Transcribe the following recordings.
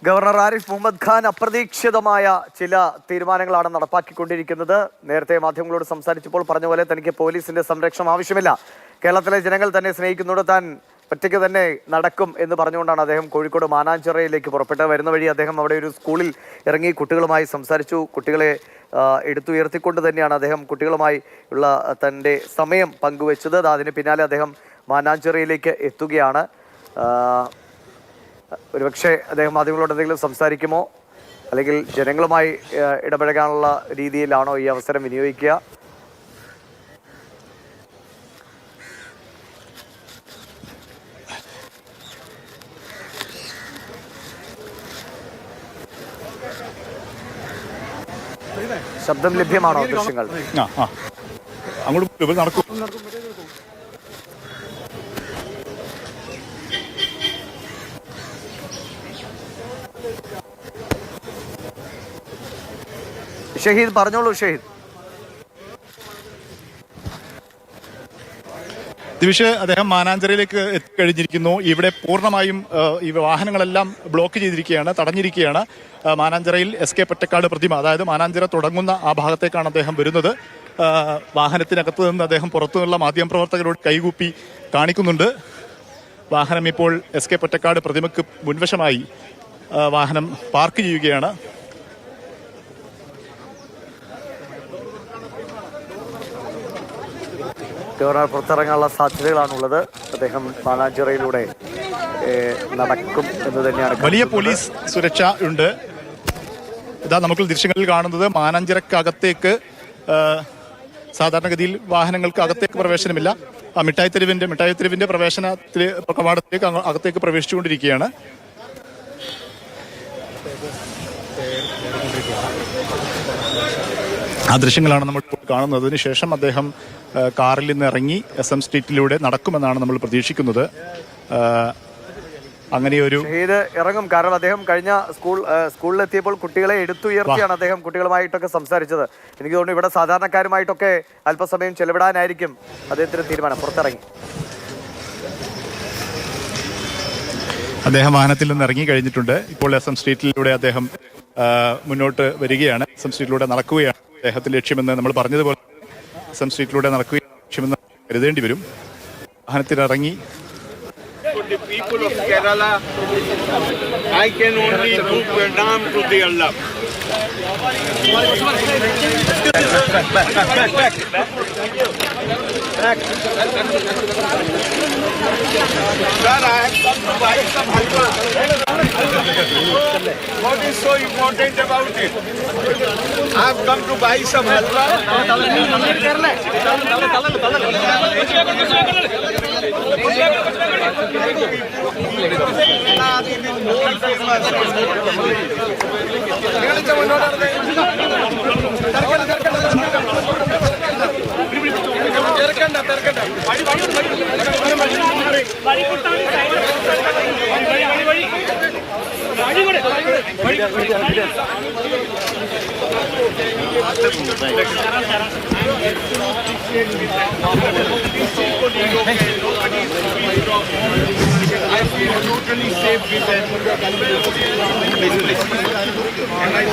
Governor Arif Muhammad Khan അപ്രതീക്ഷിതമായ ചില തീരുമാനങ്ങളാണ് നടപ്പാക്കിക്കൊണ്ടിരിക്കുന്നത്. നേരത്തെ മാധ്യമങ്ങളോട് സംസാരിച്ചപ്പോൾ പറഞ്ഞ പോലെ തനിക്ക് പോലീസിന്റെ സംരക്ഷണം ആവശ്യമില്ല, കേരളത്തിലെ ജനങ്ങൾ തന്നെ സ്നേഹിക്കുന്നുണ്ട്, താൻ ഒറ്റയ്ക്ക് തന്നെ നടക്കും എന്ന് പറഞ്ഞുകൊണ്ടാണ് അദ്ദേഹം കോഴിക്കോട് മാനാഞ്ചിറയിലേക്ക് പുറപ്പെട്ടത്. വരുന്ന വഴി അദ്ദേഹം അവിടെ ഒരു സ്കൂളിൽ ഇറങ്ങി കുട്ടികളുമായി സംസാരിച്ചു. കുട്ടികളെ എടുത്തുയർത്തിക്കൊണ്ട് തന്നെയാണ് അദ്ദേഹം കുട്ടികളുമായി ഉള്ള തൻ്റെ സമയം പങ്കുവച്ചത്. അതിന് പിന്നാലെ അദ്ദേഹം മാനാഞ്ചിറയിലേക്ക് എത്തുകയാണ്. ഒരുപക്ഷെ അദ്ദേഹം മാധ്യമങ്ങളോട് എന്തെങ്കിലും സംസാരിക്കുമോ, അല്ലെങ്കിൽ ജനങ്ങളുമായി ഇടപഴകാനുള്ള രീതിയിലാണോ ഈ അവസരം വിനിയോഗിക്കുക? ശബ്ദം ലഭ്യമാണോ? ദൃശ്യങ്ങൾ അങ്ങോട്ട് നടക്കും. ഷഹീദ് പറഞ്ഞോളൂ. ഷഹീദ്. ദിവിഷ്, അദ്ദേഹം മാനാഞ്ചിറയിലേക്ക് എത്തിക്കഴിഞ്ഞിരിക്കുന്നു. ഇവിടെ പൂർണ്ണമായും ഈ വാഹനങ്ങളെല്ലാം ബ്ലോക്ക് ചെയ്തിരിക്കുകയാണ്, തടഞ്ഞിരിക്കുകയാണ്. മാനാഞ്ചിറയിൽ SK പൊറ്റക്കാട് പ്രതിമ, അതായത് മാനാഞ്ചിറ തുടങ്ങുന്ന ആ ഭാഗത്തേക്കാണ് അദ്ദേഹം വരുന്നത്. വാഹനത്തിനകത്ത് നിന്ന് അദ്ദേഹം പുറത്തുനിന്നുള്ള മാധ്യമപ്രവർത്തകരോട് കൈകൂപ്പി കാണിക്കുന്നുണ്ട്. വാഹനം ഇപ്പോൾ SK പൊറ്റക്കാട് പ്രതിമയ്ക്ക് മുൻവശമായി വാഹനം പാർക്ക് ചെയ്യുകയാണ്. ഗവർണർ പുറത്തിറങ്ങാനുള്ള സാധ്യതകളാണുള്ളത്. അദ്ദേഹം മാനാഞ്ചിറയിലൂടെ നടക്കും എന്ന് തന്നെയാണ്. വലിയ പോലീസ് സുരക്ഷ ഉണ്ട്. ഇതാ നമുക്ക് ദൃശ്യങ്ങളിൽ കാണുന്നത് മാനാഞ്ചിറക്കകത്തേക്ക് സാധാരണഗതിയിൽ വാഹനങ്ങൾക്ക് അകത്തേക്ക് പ്രവേശനമില്ല. മിഠായി തെരുവിന്റെ പ്രവേശനത്തിൽ കവാടത്തിലേക്ക് അകത്തേക്ക് പ്രവേശിച്ചുകൊണ്ടിരിക്കുകയാണ്. ആ ദൃശ്യങ്ങളാണ് നമ്മൾ കാണുന്നത്. അതിനുശേഷം അദ്ദേഹം കാറിൽ നിന്ന് ഇറങ്ങി SM സ്ട്രീറ്റിലൂടെ നടക്കുമെന്നാണ് നമ്മൾ പ്രതീക്ഷിക്കുന്നത്. അങ്ങനെയൊരു ഇറങ്ങും. കാരണം അദ്ദേഹം കഴിഞ്ഞ സ്കൂളിലെത്തിയപ്പോൾ കുട്ടികളെ എടുത്തുയർത്തിയാണ് അദ്ദേഹം കുട്ടികളുമായിട്ടൊക്കെ സംസാരിച്ചത്. എനിക്ക് തോന്നുന്നു ഇവിടെ സാധാരണക്കാരുമായിട്ടൊക്കെ അല്പസമയം ചെലവിടാനായിരിക്കും അദ്ദേഹത്തിന്റെ തീരുമാനം. പുറത്തിറങ്ങി അദ്ദേഹം വാഹനത്തിൽ നിന്ന് ഇറങ്ങി കഴിഞ്ഞിട്ടുണ്ട്. ഇപ്പോൾ SM സ്ട്രീറ്റിലൂടെ അദ്ദേഹം മുന്നോട്ട് വരികയാണ്. SM സ്ട്രീറ്റിലൂടെ നടക്കുകയാണ് അദ്ദേഹത്തിന്റെ ലക്ഷ്യമെന്ന് നമ്മൾ പറഞ്ഞതുപോലെ SM സ്ട്രീറ്റിലൂടെ നടക്കുകയാണ് ലക്ഷ്യമെന്ന് കരുതേണ്ടി വരും. വാഹനത്തിലിറങ്ങി the people of Kerala, I can only do pranam to their love. Back. Sir, I have come to buy some halwa. What is so important about it? I have come to buy some halwa. I feel totally safe with them. And I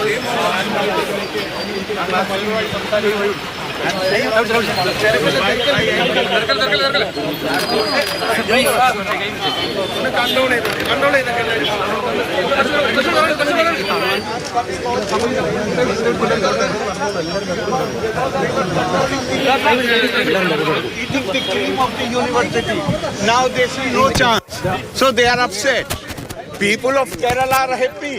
eating the cream of the university. Now they see no chance. So they are upset. People of Kerala are happy.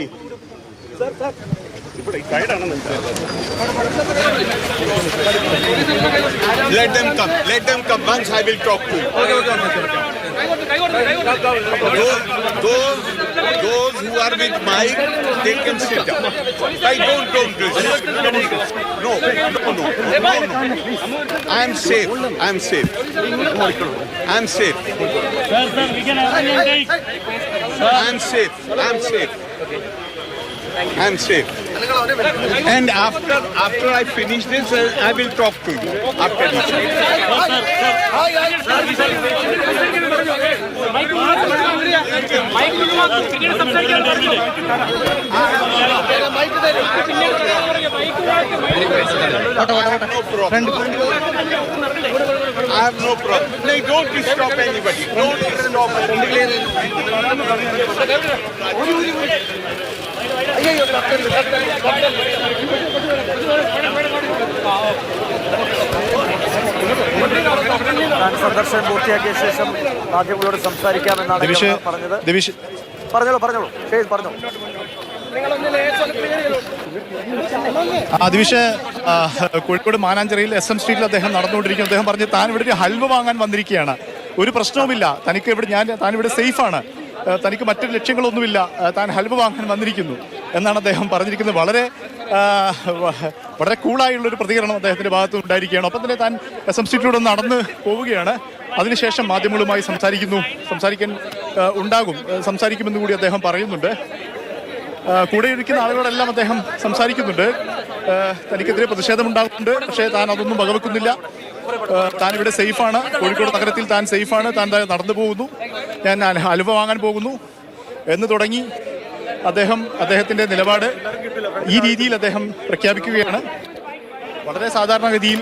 Let them come. Once I will talk to you. Those who are with Mike, they can sit down. I don't do this. No. I am safe. I am safe. I'm safe. And after I finish this, I will talk to you after this. I have no problem. No, don't disturb anybody. Don't disturb anybody. താൻ സന്ദർശനം പൂർത്തിയാക്കിയ ശേഷം മാധ്യമങ്ങളോട് സംസാരിക്കാമെന്നാണ് ദിവിഷ് പറഞ്ഞത്. ദിവിഷ് പറഞ്ഞോളൂ ഷെയ്ദ് പറഞ്ഞോളൂ. ദിവിഷ് Kozhikode മാനാഞ്ചിറയിൽ SM സ്ട്രീറ്റിൽ അദ്ദേഹം നടന്നുകൊണ്ടിരിക്കുന്നു. അദ്ദേഹം പറഞ്ഞ് താൻ ഇവിടെ ഒരു ഹൽവ വാങ്ങാൻ വന്നിരിക്കുകയാണ്, ഒരു പ്രശ്നവുമില്ല, തനിക്ക് ഇവിടെ താൻ ഇവിടെ സേഫാണ്, തനിക്ക് മറ്റു ലക്ഷ്യങ്ങളൊന്നുമില്ല, താൻ ഹൽവ വാങ്ങാൻ വന്നിരിക്കുന്നു എന്നാണ് അദ്ദേഹം പറഞ്ഞിരിക്കുന്നത്. വളരെ കൂളായുള്ളൊരു പ്രതികരണം അദ്ദേഹത്തിന്റെ ഭാഗത്ത് ഉണ്ടായിരിക്കുകയാണ്. ഒപ്പം തന്നെ താൻ SM സ്ട്രീറ്റിലൂടെ നടന്ന് പോവുകയാണ്. അതിനുശേഷം മാധ്യമങ്ങളുമായി സംസാരിക്കുമെന്ന് കൂടി അദ്ദേഹം പറയുന്നുണ്ട്. കൂടെ ഇരിക്കുന്ന ആളുകളോടെല്ലാം അദ്ദേഹം സംസാരിക്കുന്നുണ്ട്. തനിക്കെതിരെ പ്രതിഷേധമുണ്ടാകുന്നുണ്ട്, പക്ഷേ താൻ അതൊന്നും വകവെക്കുന്നില്ല. താൻ ഇവിടെ സേഫാണ്, കോഴിക്കോട് നഗരത്തിൽ താൻ സേഫാണ്, താൻ നടന്നു പോകുന്നു, ഞാൻ ഹലുവ വാങ്ങാൻ പോകുന്നു എന്ന് തുടങ്ങി അദ്ദേഹത്തിന്റെ നിലപാട് ഈ രീതിയിൽ അദ്ദേഹം പ്രഖ്യാപിക്കുകയാണ്. വളരെ സാധാരണഗതിയിൽ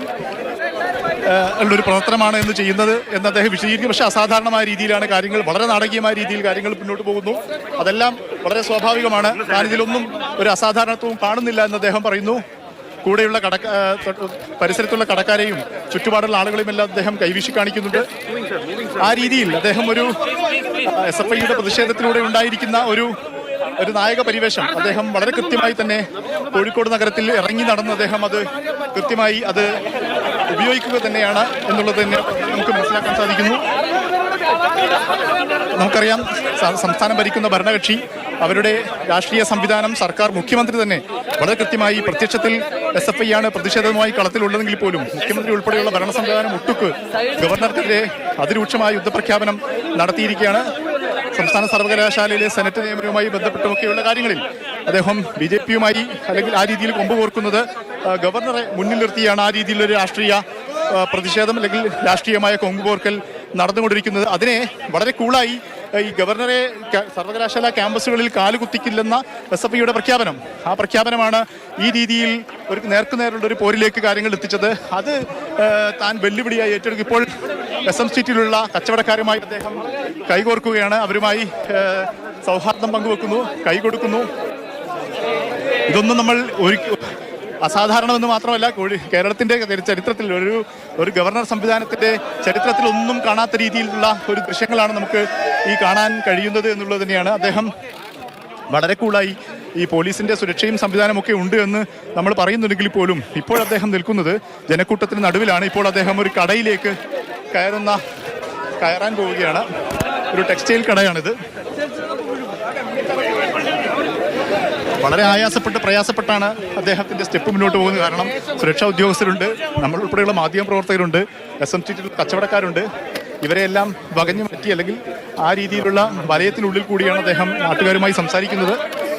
ഉള്ളൊരു പ്രവർത്തനമാണ് എന്ന് ചെയ്യുന്നത് എന്ന് അദ്ദേഹം വിശദീകരിക്കും. പക്ഷേ അസാധാരണമായ രീതിയിലാണ് കാര്യങ്ങൾ, വളരെ നാടകീയമായ രീതിയിൽ കാര്യങ്ങൾ മുന്നോട്ട് പോകുന്നു. അതെല്ലാം വളരെ സ്വാഭാവികമാണ്. താൻ ഇതിലൊന്നും ഒരു അസാധാരണത്വവും കാണുന്നില്ല എന്ന് അദ്ദേഹം പറയുന്നു. കൂടെയുള്ള പരിസരത്തുള്ള കടക്കാരെയും ചുറ്റുപാടുള്ള ആളുകളെയും എല്ലാം അദ്ദേഹം കൈവീശി കാണിക്കുന്നുണ്ട്. ആ രീതിയിൽ അദ്ദേഹം ഒരു SFIയുടെ പ്രതിഷേധത്തിലൂടെ ഉണ്ടായിരിക്കുന്ന ഒരു നായക പരിവേഷം അദ്ദേഹം വളരെ കൃത്യമായി തന്നെ കോഴിക്കോട് നഗരത്തിൽ ഇറങ്ങി നടന്ന് അദ്ദേഹം അത് കൃത്യമായി അത് ഉപയോഗിക്കുക തന്നെയാണ് എന്നുള്ളത് തന്നെ നമുക്ക് മനസ്സിലാക്കാൻ സാധിക്കുന്നു. നമുക്കറിയാം, സംസ്ഥാനം ഭരിക്കുന്ന ഭരണകക്ഷി, അവരുടെ രാഷ്ട്രീയ സംവിധാനം, സർക്കാർ, മുഖ്യമന്ത്രി തന്നെ വളരെ കൃത്യമായി പ്രത്യക്ഷത്തിൽ SFI ആണ് പ്രതിഷേധവുമായി കളത്തിലുള്ളതെങ്കിൽ പോലും മുഖ്യമന്ത്രി ഉൾപ്പെടെയുള്ള ഭരണ സംവിധാനം ഒട്ടുക്ക് ഗവർണർക്കെതിരെ അതിരൂക്ഷമായ യുദ്ധപ്രഖ്യാപനം നടത്തിയിരിക്കുകയാണ്. സംസ്ഥാന സർവകലാശാലയിലെ സെനറ്റ് നിയമനവുമായി ബന്ധപ്പെട്ടുമൊക്കെയുള്ള കാര്യങ്ങളിൽ അദ്ദേഹം BJPയുമായി അല്ലെങ്കിൽ ആ രീതിയിൽ കൊമ്പ് കോർക്കുന്നത് ഗവർണറെ മുന്നിൽ നിർത്തിയാണ് ആ രീതിയിലൊരു രാഷ്ട്രീയ പ്രതിഷേധം അല്ലെങ്കിൽ രാഷ്ട്രീയമായ കൊമ്പുകോർക്കൽ നടന്നുകൊണ്ടിരിക്കുന്നത്. അതിനെ വളരെ കൂളായി ഈ ഗവർണറെ സർവകലാശാല ക്യാമ്പസുകളിൽ കാലുകുത്തിക്കില്ലെന്ന SFIയുടെ പ്രഖ്യാപനം, ആ പ്രഖ്യാപനമാണ് ഈ രീതിയിൽ ഒരു നേർക്കുനേരുള്ള ഒരു പോരിലേക്ക് കാര്യങ്ങൾ എത്തിച്ചത്. അത് താൻ വെല്ലുവിളിയായി ഏറ്റെടുക്കും. ഇപ്പോൾ SM സ്ട്രീറ്റിലുള്ള കച്ചവടക്കാരുമായി അദ്ദേഹം കൈകോർക്കുകയാണ്, അവരുമായി സൗഹാർദ്ദം പങ്കുവെക്കുന്നു, കൈ കൊടുക്കുന്നു. ഇതൊന്നും നമ്മൾ അസാധാരണമെന്ന് മാത്രമല്ല, കേരളത്തിന്റെ ചരിത്രത്തിൽ ഒരു ഗവർണർ സംവിധാനത്തിന്റെ ചരിത്രത്തിൽ ഒന്നും കാണാത്ത രീതിയിലുള്ള ഒരു ദൃശ്യങ്ങളാണ് നമുക്ക് ഈ കാണാൻ കഴിയുന്നത് എന്നുള്ളത് തന്നെയാണ്. അദ്ദേഹം വളരെ കൂളായി ഈ പോലീസിന്റെ സുരക്ഷയും സംവിധാനമൊക്കെ ഉണ്ട് എന്ന് നമ്മൾ പറയുന്നുണ്ടെങ്കിൽ പോലും ഇപ്പോൾ അദ്ദേഹം നിൽക്കുന്നത് ജനക്കൂട്ടത്തിന് നടുവിലാണ്. ഇപ്പോൾ അദ്ദേഹം ഒരു കടയിലേക്ക് കയറാൻ പോവുകയാണ്. ഒരു ടെക്സ്റ്റൈൽ കടയാണിത്. വളരെ പ്രയാസപ്പെട്ടാണ് അദ്ദേഹത്തിന്റെ സ്റ്റെപ്പ് മുന്നോട്ട് പോകുന്നത്. കാരണം സുരക്ഷാ ഉദ്യോഗസ്ഥരുണ്ട്, നമ്മൾ ഉൾപ്പെടെയുള്ള മാധ്യമപ്രവർത്തകരുണ്ട്, SM സ്ട്രീറ്റിൽ കച്ചവടക്കാരുണ്ട്. ഇവരെല്ലാം വകഞ്ഞു മാറ്റി അല്ലെങ്കിൽ ആ രീതിയിലുള്ള വലയത്തിനുള്ളിൽ കൂടിയാണ് അദ്ദേഹം നാട്ടുകാരുമായി സംസാരിക്കുന്നത്.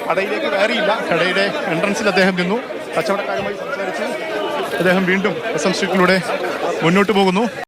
കടയിലേക്ക് കയറിയില്ല, കടയുടെ എൻട്രൻസിൽ അദ്ദേഹം നിന്നു, കച്ചവടക്കാരുമായി സംസാരിച്ചു. അദ്ദേഹം വീണ്ടും SM സ്ട്രീറ്റിലൂടെ മുന്നോട്ട് പോകുന്നു.